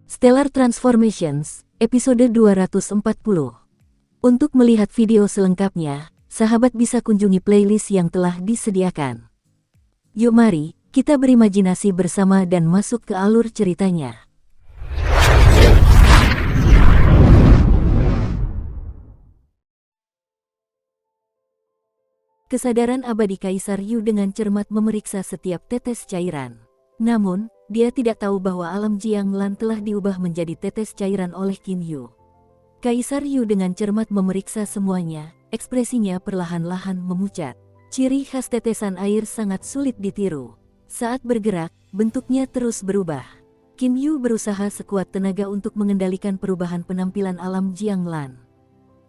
Stellar Transformations, episode 240. Untuk melihat video selengkapnya, sahabat bisa kunjungi playlist yang telah disediakan. Yuk mari, kita berimajinasi bersama dan masuk ke alur ceritanya. Kesadaran abadi Kaisar Yu dengan cermat memeriksa setiap tetes cairan. Namun, dia tidak tahu bahwa alam Jianglan telah diubah menjadi tetes cairan oleh Qin Yu. Kaisar Yu dengan cermat memeriksa semuanya, ekspresinya perlahan-lahan memucat. Ciri khas tetesan air sangat sulit ditiru. Saat bergerak, bentuknya terus berubah. Qin Yu berusaha sekuat tenaga untuk mengendalikan perubahan penampilan alam Jianglan.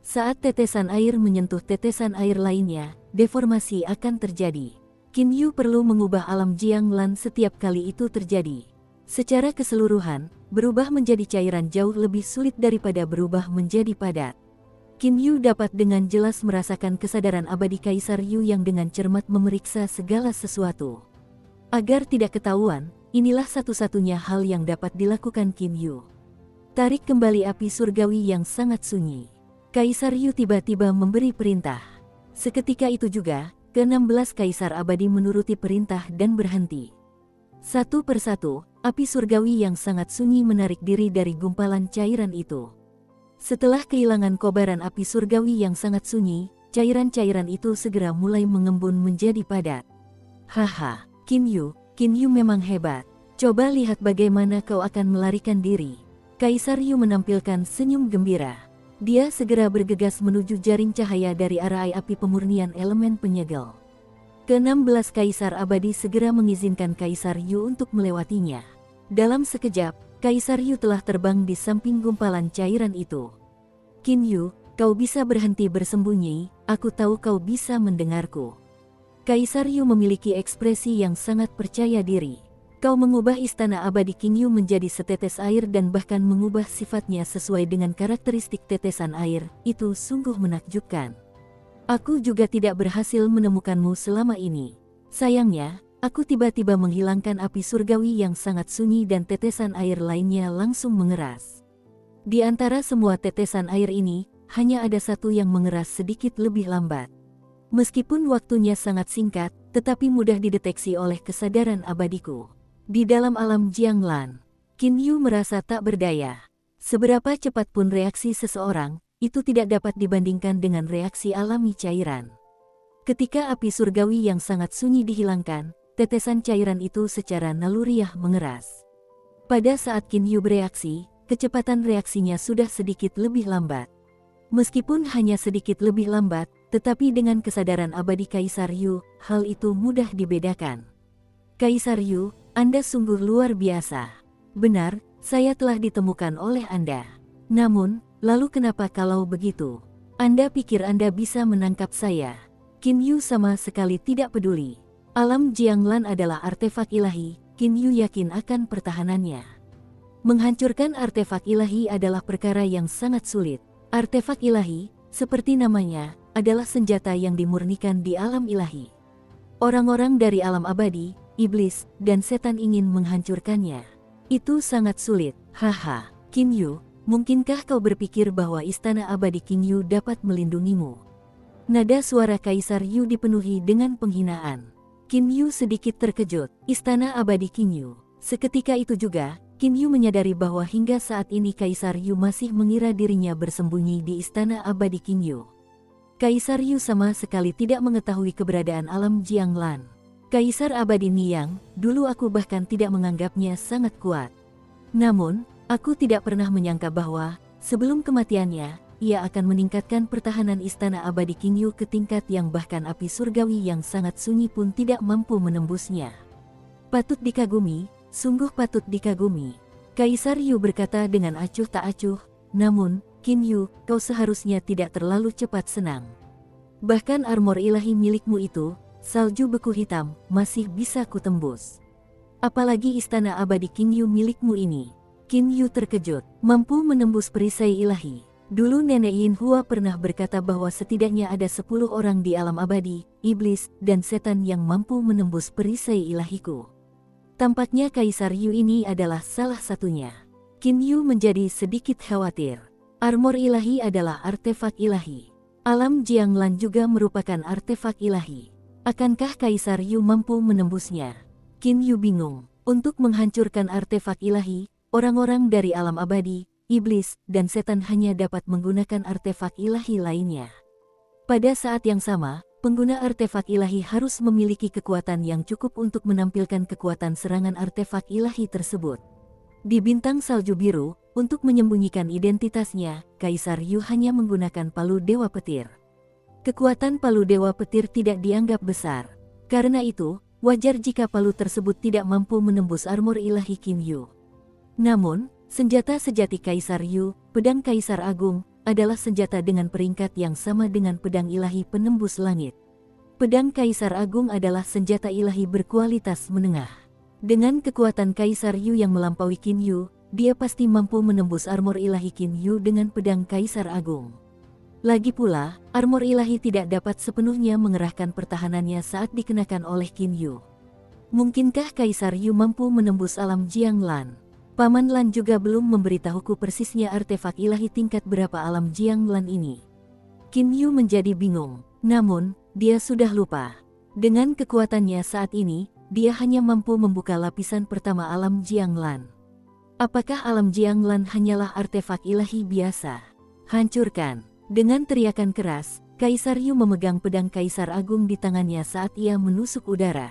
Saat tetesan air menyentuh tetesan air lainnya, deformasi akan terjadi. Qin Yu perlu mengubah alam Jianglan setiap kali itu terjadi. Secara keseluruhan, berubah menjadi cairan jauh lebih sulit daripada berubah menjadi padat. Qin Yu dapat dengan jelas merasakan kesadaran abadi Kaisar Yu yang dengan cermat memeriksa segala sesuatu. Agar tidak ketahuan, inilah satu-satunya hal yang dapat dilakukan Qin Yu. Tarik kembali api surgawi yang sangat sunyi. Kaisar Yu tiba-tiba memberi perintah. Seketika itu juga, ke-16 Kaisar Abadi menuruti perintah dan berhenti. Satu persatu, api surgawi yang sangat sunyi menarik diri dari gumpalan cairan itu. Setelah kehilangan kobaran api surgawi yang sangat sunyi, cairan-cairan itu segera mulai mengembun menjadi padat. Haha, Qin Yu memang hebat. Coba lihat bagaimana kau akan melarikan diri. Kaisar Yu menampilkan senyum gembira. Dia segera bergegas menuju jaring cahaya dari arah api pemurnian elemen penyegel. Ke-16 Kaisar Abadi segera mengizinkan Kaisar Yu untuk melewatinya. Dalam sekejap, Kaisar Yu telah terbang di samping gumpalan cairan itu. Qin Yu, kau bisa berhenti bersembunyi, aku tahu kau bisa mendengarku. Kaisar Yu memiliki ekspresi yang sangat percaya diri. Kau mengubah istana abadi Qin Yu menjadi setetes air dan bahkan mengubah sifatnya sesuai dengan karakteristik tetesan air, itu sungguh menakjubkan. Aku juga tidak berhasil menemukanmu selama ini. Sayangnya, aku tiba-tiba menghilangkan api surgawi yang sangat sunyi dan tetesan air lainnya langsung mengeras. Di antara semua tetesan air ini, hanya ada satu yang mengeras sedikit lebih lambat. Meskipun waktunya sangat singkat, tetapi mudah dideteksi oleh kesadaran abadiku. Di dalam alam Jianglan, Qin Yu merasa tak berdaya. Seberapa cepat pun reaksi seseorang, itu tidak dapat dibandingkan dengan reaksi alami cairan. Ketika api surgawi yang sangat sunyi dihilangkan, tetesan cairan itu secara naluriah mengeras. Pada saat Qin Yu bereaksi, kecepatan reaksinya sudah sedikit lebih lambat. Meskipun hanya sedikit lebih lambat, tetapi dengan kesadaran abadi Kaisar Yu, hal itu mudah dibedakan. Kaisar Yu, Anda sungguh luar biasa. Benar, saya telah ditemukan oleh Anda. Namun, lalu kenapa kalau begitu? Anda pikir Anda bisa menangkap saya? Qin Yu sama sekali tidak peduli. Alam Jianglan adalah artefak ilahi, Qin Yu yakin akan pertahanannya. Menghancurkan artefak ilahi adalah perkara yang sangat sulit. Artefak ilahi, seperti namanya, adalah senjata yang dimurnikan di alam ilahi. Orang-orang dari alam abadi, iblis, dan setan ingin menghancurkannya. Itu sangat sulit. Haha, Qin Yu, mungkinkah kau berpikir bahwa istana abadi Qin Yu dapat melindungimu? Nada suara Kaisar Yu dipenuhi dengan penghinaan. Qin Yu sedikit terkejut. Istana abadi Qin Yu. Seketika itu juga, Qin Yu menyadari bahwa hingga saat ini Kaisar Yu masih mengira dirinya bersembunyi di istana abadi Qin Yu. Kaisar Yu sama sekali tidak mengetahui keberadaan alam Jianglan. Kaisar Abadi Niyang, dulu aku bahkan tidak menganggapnya sangat kuat. Namun, aku tidak pernah menyangka bahwa, sebelum kematiannya, ia akan meningkatkan pertahanan istana abadi Qin Yu ke tingkat yang bahkan api surgawi yang sangat sunyi pun tidak mampu menembusnya. Patut dikagumi, sungguh patut dikagumi. Kaisar Yu berkata dengan acuh tak acuh, namun, Qin Yu, kau seharusnya tidak terlalu cepat senang. Bahkan armor ilahi milikmu itu, salju beku hitam, masih bisa kutembus. Apalagi istana abadi Qin Yu milikmu ini. Qin Yu terkejut, mampu menembus perisai ilahi. Dulu Nenek Yin Hua pernah berkata bahwa setidaknya ada 10 orang di alam abadi, iblis, dan setan yang mampu menembus perisai ilahiku. Tampaknya Kaisar Yu ini adalah salah satunya. Qin Yu menjadi sedikit khawatir. Armor ilahi adalah artefak ilahi. Alam Jianglan juga merupakan artefak ilahi. Akankah Kaisar Yu mampu menembusnya? Qin Yu bingung. Untuk menghancurkan artefak ilahi, orang-orang dari alam abadi, iblis, dan setan hanya dapat menggunakan artefak ilahi lainnya. Pada saat yang sama, pengguna artefak ilahi harus memiliki kekuatan yang cukup untuk menampilkan kekuatan serangan artefak ilahi tersebut. Di bintang salju biru, untuk menyembunyikan identitasnya, Kaisar Yu hanya menggunakan palu Dewa Petir. Kekuatan palu Dewa Petir tidak dianggap besar. Karena itu, wajar jika palu tersebut tidak mampu menembus armor ilahi Qin Yu. Namun, senjata sejati Kaisar Yu, Pedang Kaisar Agung, adalah senjata dengan peringkat yang sama dengan pedang ilahi penembus langit. Pedang Kaisar Agung adalah senjata ilahi berkualitas menengah. Dengan kekuatan Kaisar Yu yang melampaui Qin Yu, dia pasti mampu menembus armor ilahi Qin Yu dengan pedang Kaisar Agung. Lagi pula, armor ilahi tidak dapat sepenuhnya mengerahkan pertahanannya saat dikenakan oleh Qin Yu. Mungkinkah Kaisar Yu mampu menembus alam Jianglan? Paman Lan juga belum memberitahuku persisnya artefak ilahi tingkat berapa alam Jianglan ini. Qin Yu menjadi bingung, namun, dia sudah lupa. Dengan kekuatannya saat ini, dia hanya mampu membuka lapisan pertama alam Jianglan. Apakah alam Jianglan hanyalah artefak ilahi biasa? Hancurkan! Dengan teriakan keras, Kaisar Yu memegang pedang Kaisar Agung di tangannya saat ia menusuk udara.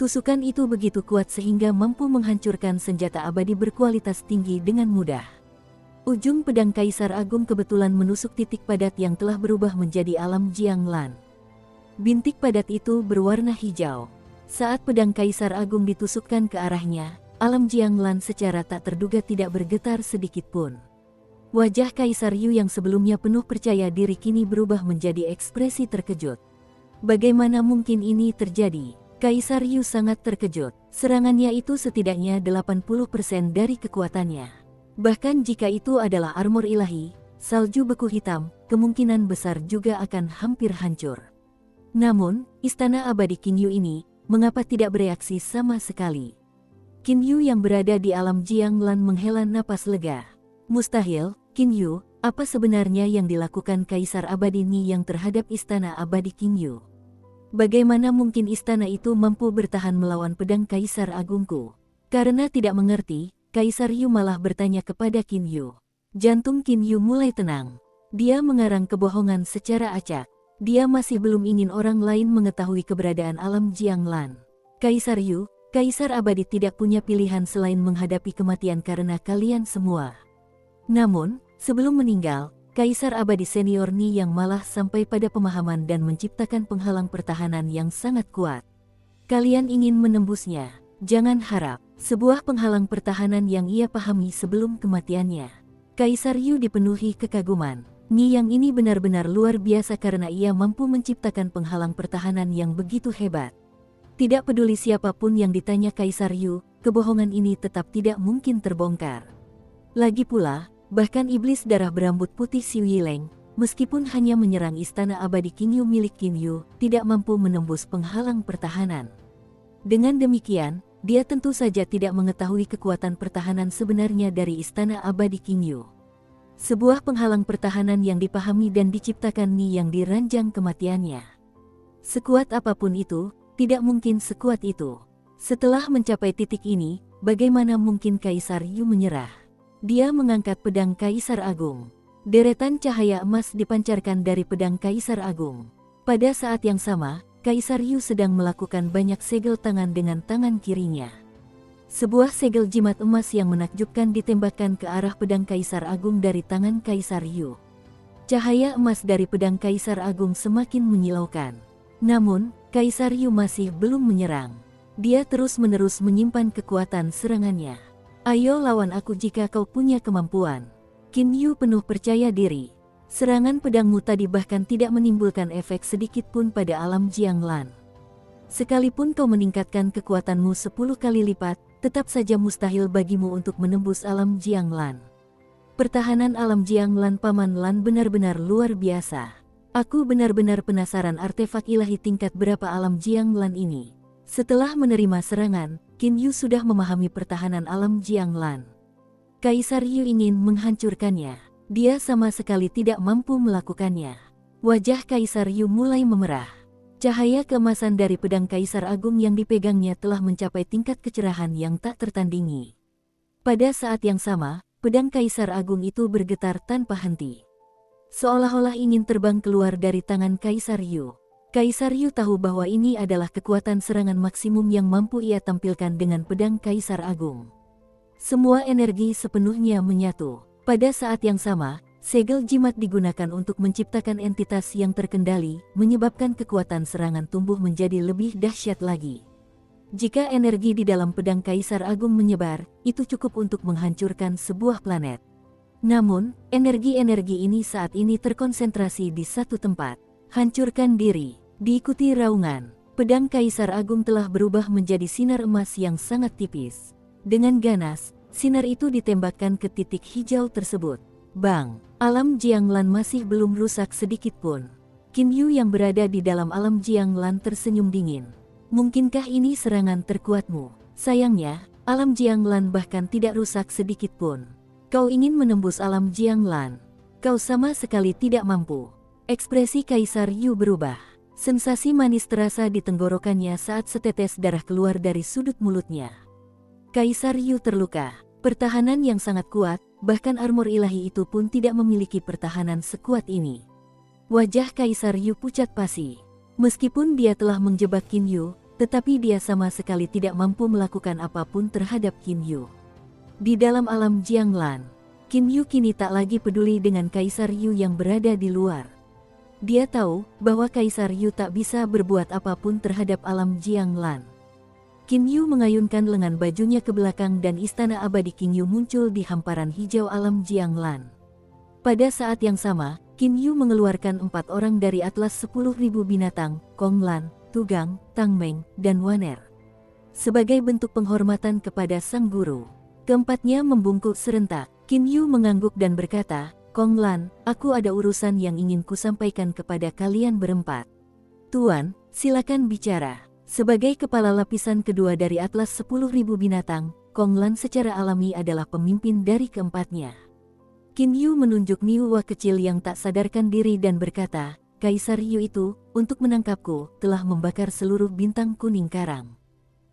Tusukan itu begitu kuat sehingga mampu menghancurkan senjata abadi berkualitas tinggi dengan mudah. Ujung pedang Kaisar Agung kebetulan menusuk titik padat yang telah berubah menjadi alam Jianglan. Bintik padat itu berwarna hijau. Saat pedang Kaisar Agung ditusukkan ke arahnya, alam Jianglan secara tak terduga tidak bergetar sedikit pun. Wajah Kaisar Yu yang sebelumnya penuh percaya diri kini berubah menjadi ekspresi terkejut. Bagaimana mungkin ini terjadi? Kaisar Yu sangat terkejut. Serangannya itu setidaknya 80% dari kekuatannya. Bahkan jika itu adalah armor ilahi, salju beku hitam, kemungkinan besar juga akan hampir hancur. Namun, istana abadi Qin Yu ini, mengapa tidak bereaksi sama sekali? Qin Yu yang berada di alam Jianglan menghela napas lega. Mustahil, Qin Yu, apa sebenarnya yang dilakukan Kaisar Abadi Ni yang terhadap istana abadi Qin Yu? Bagaimana mungkin istana itu mampu bertahan melawan pedang Kaisar Agungku? Karena tidak mengerti, Kaisar Yu malah bertanya kepada Qin Yu. Jantung Qin Yu mulai tenang. Dia mengarang kebohongan secara acak. Dia masih belum ingin orang lain mengetahui keberadaan alam Jianglan. Kaisar Yu, Kaisar Abadi tidak punya pilihan selain menghadapi kematian karena kalian semua. Namun, sebelum meninggal, Kaisar Abadi Senior Ni yang malah sampai pada pemahaman dan menciptakan penghalang pertahanan yang sangat kuat. Kalian ingin menembusnya, jangan harap. Sebuah penghalang pertahanan yang ia pahami sebelum kematiannya. Kaisar Yu dipenuhi kekaguman. Ni yang ini benar-benar luar biasa karena ia mampu menciptakan penghalang pertahanan yang begitu hebat. Tidak peduli siapapun yang ditanya Kaisar Yu, kebohongan ini tetap tidak mungkin terbongkar. Lagi pula, bahkan iblis darah berambut putih Xu Yileng, meskipun hanya menyerang istana abadi Qin Yu milik Qin Yu, tidak mampu menembus penghalang pertahanan. Dengan demikian, dia tentu saja tidak mengetahui kekuatan pertahanan sebenarnya dari istana abadi Qin Yu. Sebuah penghalang pertahanan yang dipahami dan diciptakan Ni yang diranjang kematiannya. Sekuat apapun itu, tidak mungkin sekuat itu. Setelah mencapai titik ini, bagaimana mungkin Kaisar Yu menyerah? Dia mengangkat pedang Kaisar Agung. Deretan cahaya emas dipancarkan dari pedang Kaisar Agung. Pada saat yang sama, Kaisar Yu sedang melakukan banyak segel tangan dengan tangan kirinya. Sebuah segel jimat emas yang menakjubkan ditembakkan ke arah pedang Kaisar Agung dari tangan Kaisar Yu. Cahaya emas dari pedang Kaisar Agung semakin menyilaukan. Namun, Kaisar Yu masih belum menyerang. Dia terus-menerus menyimpan kekuatan serangannya. Ayo lawan aku jika kau punya kemampuan. Qin Yu penuh percaya diri. Serangan pedangmu tadi bahkan tidak menimbulkan efek sedikit pun pada alam Jianglan. Sekalipun kau meningkatkan kekuatanmu 10 kali lipat, tetap saja mustahil bagimu untuk menembus alam Jianglan. Pertahanan alam Jianglan Paman Lan benar-benar luar biasa. Aku benar-benar penasaran artefak ilahi tingkat berapa alam Jianglan ini. Setelah menerima serangan, Qin Yu sudah memahami pertahanan alam Jianglan. Kaisar Yu ingin menghancurkannya. Dia sama sekali tidak mampu melakukannya. Wajah Kaisar Yu mulai memerah. Cahaya keemasan dari pedang Kaisar Agung yang dipegangnya telah mencapai tingkat kecerahan yang tak tertandingi. Pada saat yang sama, pedang Kaisar Agung itu bergetar tanpa henti. Seolah-olah ingin terbang keluar dari tangan Kaisar Yu. Kaisar Yu tahu bahwa ini adalah kekuatan serangan maksimum yang mampu ia tampilkan dengan pedang Kaisar Agung. Semua energi sepenuhnya menyatu. Pada saat yang sama, segel jimat digunakan untuk menciptakan entitas yang terkendali, menyebabkan kekuatan serangan tumbuh menjadi lebih dahsyat lagi. Jika energi di dalam pedang Kaisar Agung menyebar, itu cukup untuk menghancurkan sebuah planet. Namun, energi-energi ini saat ini terkonsentrasi di satu tempat. Hancurkan diri. Diikuti raungan, pedang Kaisar Agung telah berubah menjadi sinar emas yang sangat tipis. Dengan ganas, sinar itu ditembakkan ke titik hijau tersebut. Bang! Alam Jianglan masih belum rusak sedikit pun. Qin Yu yang berada di dalam alam Jianglan tersenyum dingin. Mungkinkah ini serangan terkuatmu? Sayangnya, alam Jianglan bahkan tidak rusak sedikit pun. Kau ingin menembus alam Jianglan? Kau sama sekali tidak mampu. Ekspresi Kaisar Yu berubah. Sensasi manis terasa di tenggorokannya saat setetes darah keluar dari sudut mulutnya. Kaisar Yu terluka. Pertahanan yang sangat kuat, bahkan armor ilahi itu pun tidak memiliki pertahanan sekuat ini. Wajah Kaisar Yu pucat pasi. Meskipun dia telah menjebak Qin Yu, tetapi dia sama sekali tidak mampu melakukan apapun terhadap Qin Yu. Di dalam alam Jianglan, Qin Yu kini tak lagi peduli dengan Kaisar Yu yang berada di luar. Dia tahu bahwa Kaisar Yu tak bisa berbuat apapun terhadap alam Jianglan. Qin Yu mengayunkan lengan bajunya ke belakang dan istana abadi Qin Yu muncul di hamparan hijau alam Jianglan. Pada saat yang sama, Qin Yu mengeluarkan 4 orang dari atlas 10.000 binatang, Kong Lan, Tugang, Tang Meng, dan Waner. Sebagai bentuk penghormatan kepada sang guru, keempatnya membungkuk serentak. Qin Yu mengangguk dan berkata, Kong Lan, aku ada urusan yang ingin kusampaikan kepada kalian berempat. Tuan, silakan bicara. Sebagai kepala lapisan kedua dari atlas 10.000 binatang, Kong Lan secara alami adalah pemimpin dari keempatnya. Qin Yu menunjuk Niuwa kecil yang tak sadarkan diri dan berkata, Kaisar Yu itu, untuk menangkapku, telah membakar seluruh bintang kuning karang.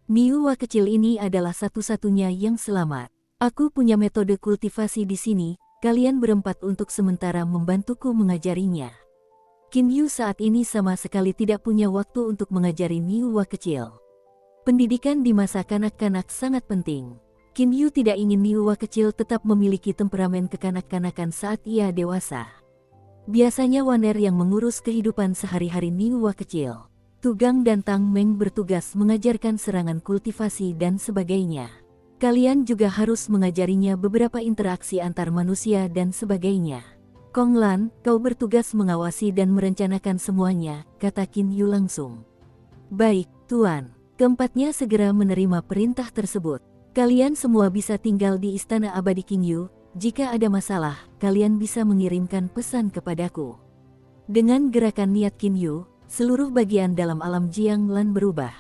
Niuwa kecil ini adalah satu-satunya yang selamat. Aku punya metode kultivasi di sini, kalian berempat untuk sementara membantuku mengajarinya. Qin Yu saat ini sama sekali tidak punya waktu untuk mengajari Niuwa kecil. Pendidikan di masa kanak-kanak sangat penting. Qin Yu tidak ingin Niuwa kecil tetap memiliki temperamen kekanak-kanakan saat ia dewasa. Biasanya Waner yang mengurus kehidupan sehari-hari Niuwa kecil. Tugang dan Tang Meng bertugas mengajarkan serangan kultivasi dan sebagainya. Kalian juga harus mengajarinya beberapa interaksi antar manusia dan sebagainya. Kong Lan, kau bertugas mengawasi dan merencanakan semuanya, kata Qin Yu langsung. Baik, Tuan. Keempatnya segera menerima perintah tersebut. Kalian semua bisa tinggal di Istana Abadi Qin Yu. Jika ada masalah, kalian bisa mengirimkan pesan kepadaku. Dengan gerakan niat Qin Yu, seluruh bagian dalam alam Jianglan berubah.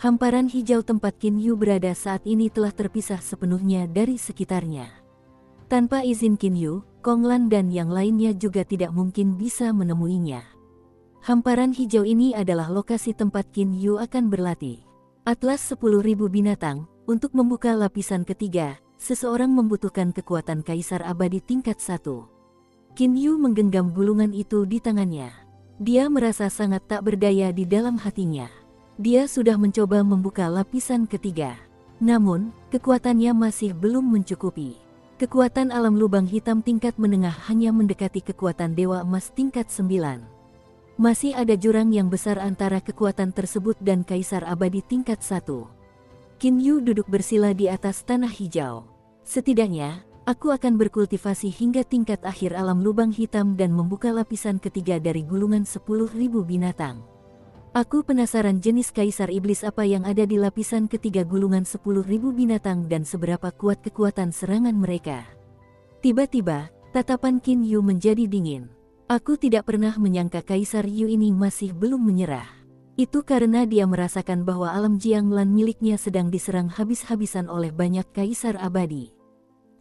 Hamparan hijau tempat Qin Yu berada saat ini telah terpisah sepenuhnya dari sekitarnya. Tanpa izin Qin Yu, Kong Lan dan yang lainnya juga tidak mungkin bisa menemuinya. Hamparan hijau ini adalah lokasi tempat Qin Yu akan berlatih. Atlas 10.000 binatang. Untuk membuka lapisan ketiga, seseorang membutuhkan kekuatan Kaisar Abadi tingkat 1. Qin Yu menggenggam gulungan itu di tangannya. Dia merasa sangat tak berdaya di dalam hatinya. Dia sudah mencoba membuka lapisan ketiga. Namun, kekuatannya masih belum mencukupi. Kekuatan alam lubang hitam tingkat menengah hanya mendekati kekuatan Dewa Emas tingkat 9. Masih ada jurang yang besar antara kekuatan tersebut dan Kaisar Abadi tingkat 1. Qin Yu duduk bersila di atas tanah hijau. Setidaknya, aku akan berkultivasi hingga tingkat akhir alam lubang hitam dan membuka lapisan ketiga dari gulungan 10.000 binatang. Aku penasaran jenis Kaisar Iblis apa yang ada di lapisan ketiga gulungan 10.000 binatang dan seberapa kuat kekuatan serangan mereka. Tiba-tiba, tatapan Qin Yu menjadi dingin. Aku tidak pernah menyangka Kaisar Yu ini masih belum menyerah. Itu karena dia merasakan bahwa alam Jianglan miliknya sedang diserang habis-habisan oleh banyak kaisar abadi.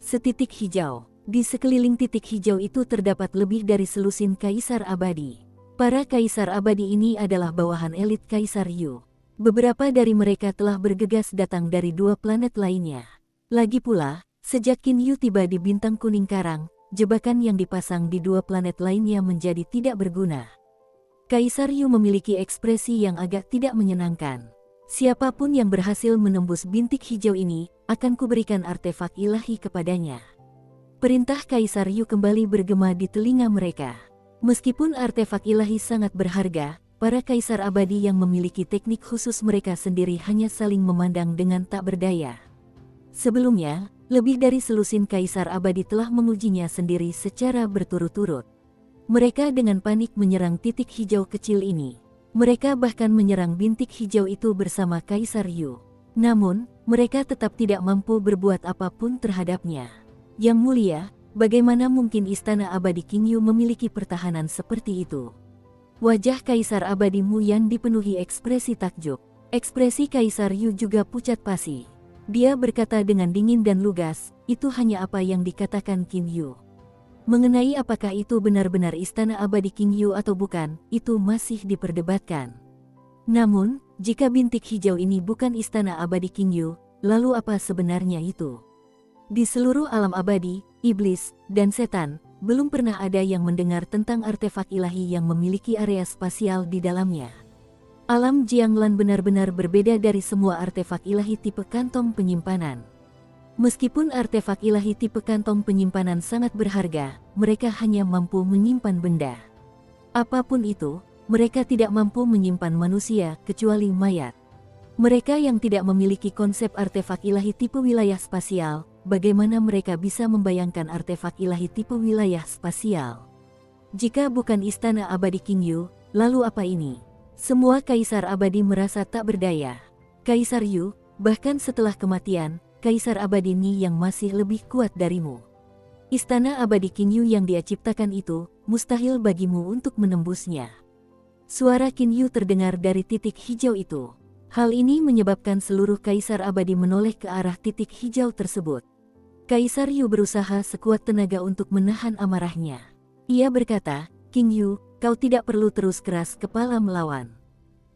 Setitik hijau. Di sekeliling titik hijau itu terdapat lebih dari selusin kaisar abadi. Para kaisar abadi ini adalah bawahan elit Kaisar Yu. Beberapa dari mereka telah bergegas datang dari 2 planet lainnya. Lagi pula, sejak Qin Yu tiba di bintang kuning karang, jebakan yang dipasang di 2 planet lainnya menjadi tidak berguna. Kaisar Yu memiliki ekspresi yang agak tidak menyenangkan. Siapapun yang berhasil menembus bintik hijau ini, akan kuberikan artefak ilahi kepadanya. Perintah Kaisar Yu kembali bergema di telinga mereka. Meskipun artefak ilahi sangat berharga, para kaisar abadi yang memiliki teknik khusus mereka sendiri hanya saling memandang dengan tak berdaya. Sebelumnya, lebih dari selusin kaisar abadi telah mengujinya sendiri secara berturut-turut. Mereka dengan panik menyerang titik hijau kecil ini. Mereka bahkan menyerang bintik hijau itu bersama Kaisar Yu. Namun, mereka tetap tidak mampu berbuat apapun terhadapnya. Yang mulia, bagaimana mungkin istana abadi Qin Yu memiliki pertahanan seperti itu? Wajah Kaisar abadi Mu Yan dipenuhi ekspresi takjub. Ekspresi Kaisar Yu juga pucat pasi. Dia berkata dengan dingin dan lugas, itu hanya apa yang dikatakan Qin Yu. Mengenai apakah itu benar-benar istana abadi Qin Yu atau bukan, itu masih diperdebatkan. Namun, jika bintik hijau ini bukan istana abadi Qin Yu, lalu apa sebenarnya itu? Di seluruh alam abadi, iblis, dan setan, belum pernah ada yang mendengar tentang artefak ilahi yang memiliki area spasial di dalamnya. Alam Jianglan benar-benar berbeda dari semua artefak ilahi tipe kantong penyimpanan. Meskipun artefak ilahi tipe kantong penyimpanan sangat berharga, mereka hanya mampu menyimpan benda. Apapun itu, mereka tidak mampu menyimpan manusia kecuali mayat. Mereka yang tidak memiliki konsep artefak ilahi tipe wilayah spasial, bagaimana mereka bisa membayangkan artefak ilahi tipe wilayah spasial? Jika bukan istana abadi Qin Yu, lalu apa ini? Semua kaisar abadi merasa tak berdaya. Kaisar Yu, bahkan setelah kematian, kaisar abadi Ni yang masih lebih kuat darimu. Istana abadi Qin Yu yang dia ciptakan itu, mustahil bagimu untuk menembusnya. Suara Qin Yu terdengar dari titik hijau itu. Hal ini menyebabkan seluruh kaisar abadi menoleh ke arah titik hijau tersebut. Kaisar Yu berusaha sekuat tenaga untuk menahan amarahnya. Ia berkata, Qin Yu, kau tidak perlu terus keras kepala melawan.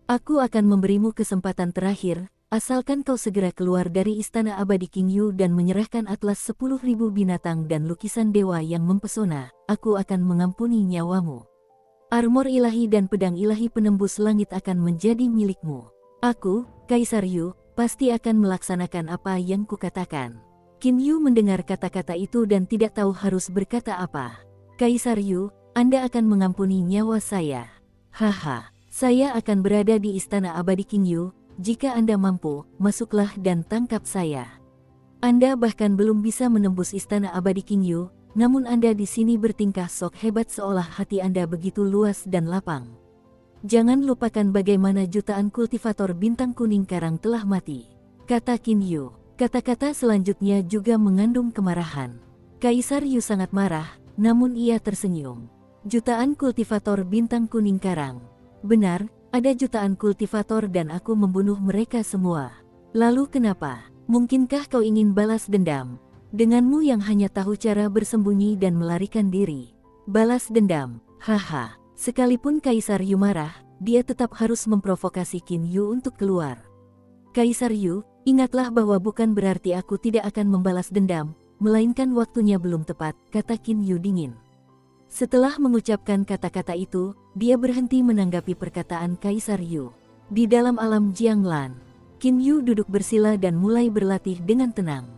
Aku akan memberimu kesempatan terakhir, asalkan kau segera keluar dari istana abadi Qin Yu dan menyerahkan atlas 10.000 binatang dan lukisan dewa yang mempesona, aku akan mengampuni nyawamu. Armor ilahi dan pedang ilahi penembus langit akan menjadi milikmu. Aku, Kaisar Yu, pasti akan melaksanakan apa yang kukatakan. Qin Yu mendengar kata-kata itu dan tidak tahu harus berkata apa. Kaisar Yu, Anda akan mengampuni nyawa saya. Haha, saya akan berada di istana abadi Qin Yu. Jika Anda mampu, masuklah dan tangkap saya. Anda bahkan belum bisa menembus istana abadi Qin Yu, namun Anda di sini bertingkah sok hebat seolah hati Anda begitu luas dan lapang. Jangan lupakan bagaimana jutaan kultivator bintang kuning karang telah mati, kata Qin Yu. Kata-kata selanjutnya juga mengandung kemarahan. Kaisar Yu sangat marah, namun ia tersenyum. Jutaan kultivator bintang kuning karang. Benar, ada jutaan kultivator dan aku membunuh mereka semua. Lalu kenapa? Mungkinkah kau ingin balas dendam? Denganmu yang hanya tahu cara bersembunyi dan melarikan diri. Balas dendam, haha. Sekalipun Kaisar Yu marah, dia tetap harus memprovokasi Qin Yu untuk keluar. Kaisar Yu, ingatlah bahwa bukan berarti aku tidak akan membalas dendam, melainkan waktunya belum tepat, kata Qin Yu dingin. Setelah mengucapkan kata-kata itu, dia berhenti menanggapi perkataan Kaisar Yu. Di dalam alam Jianglan, Qin Yu duduk bersila dan mulai berlatih dengan tenang.